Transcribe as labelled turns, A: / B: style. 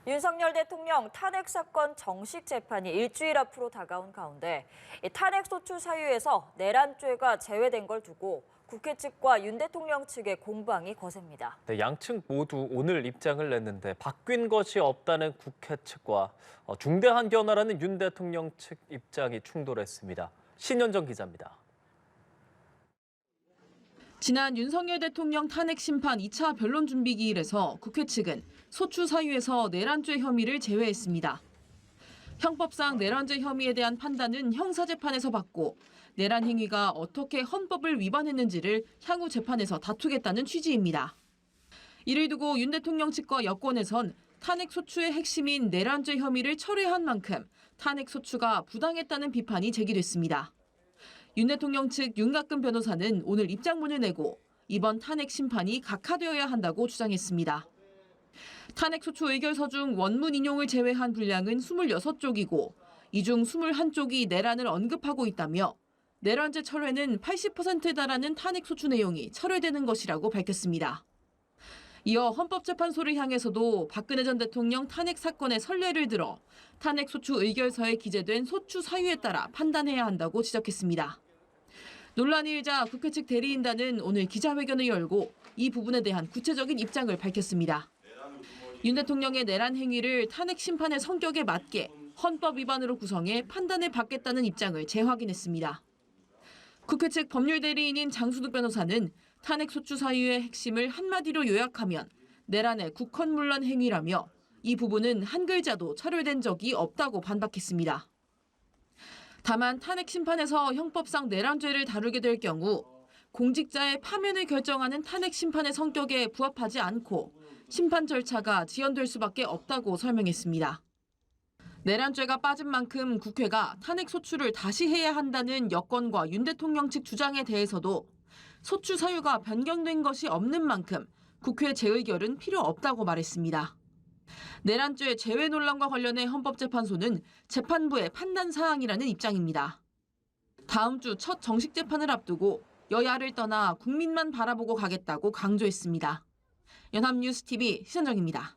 A: 윤석열 대통령 탄핵 사건 정식 재판이 일주일 앞으로 다가온 가운데 탄핵 소추 사유에서 내란죄가 제외된 걸 두고 국회 측과 윤 대통령 측의 공방이 거셉니다.
B: 네, 양측 모두 오늘 입장을 냈는데 바뀐 것이 없다는 국회 측과 중대한 변화라는 윤 대통령 측 입장이 충돌했습니다. 신현정 기자입니다.
C: 지난 윤석열 대통령 탄핵 심판 2차 변론 준비 기일에서 국회 측은 소추 사유에서 내란죄 혐의를 제외했습니다. 형법상 내란죄 혐의에 대한 판단은 형사재판에서 받고 내란 행위가 어떻게 헌법을 위반했는지를 향후 재판에서 다투겠다는 취지입니다. 이를 두고 윤 대통령 측과 여권에선 탄핵 소추의 핵심인 내란죄 혐의를 철회한 만큼 탄핵 소추가 부당했다는 비판이 제기됐습니다. 윤 대통령 측 윤곽근 변호사는 오늘 입장문을 내고 이번 탄핵 심판이 각하되어야 한다고 주장했습니다. 탄핵 소추 의결서 중 원문 인용을 제외한 분량은 26쪽이고 이 중 21쪽이 내란을 언급하고 있다며 내란죄 철회는 80%에 달하는 탄핵 소추 내용이 철회되는 것이라고 밝혔습니다. 이어 헌법재판소를 향해서도 박근혜 전 대통령 탄핵 사건의 선례를 들어 탄핵 소추 의결서에 기재된 소추 사유에 따라 판단해야 한다고 지적했습니다. 논란이 일자 국회 측 대리인단은 오늘 기자회견을 열고 이 부분에 대한 구체적인 입장을 밝혔습니다. 윤 대통령의 내란 행위를 탄핵 심판의 성격에 맞게 헌법 위반으로 구성해 판단을 받겠다는 입장을 재확인했습니다. 국회 측 법률 대리인인 장순욱 변호사는 탄핵 소추 사유의 핵심을 한마디로 요약하면 내란의 국헌문란 행위라며 이 부분은 한 글자도 철회된 적이 없다고 반박했습니다. 다만 탄핵 심판에서 형법상 내란죄를 다루게 될 경우 공직자의 파면을 결정하는 탄핵 심판의 성격에 부합하지 않고 심판 절차가 지연될 수밖에 없다고 설명했습니다. 내란죄가 빠진 만큼 국회가 탄핵 소추를 다시 해야 한다는 여권과 윤 대통령 측 주장에 대해서도 소추 사유가 변경된 것이 없는 만큼 국회 재의결은 필요 없다고 말했습니다. 내란죄 제외 논란과 관련해 헌법재판소는 재판부의 판단 사항이라는 입장입니다. 다음 주 첫 정식 재판을 앞두고 여야를 떠나 국민만 바라보고 가겠다고 강조했습니다. 연합뉴스TV 신현정입니다.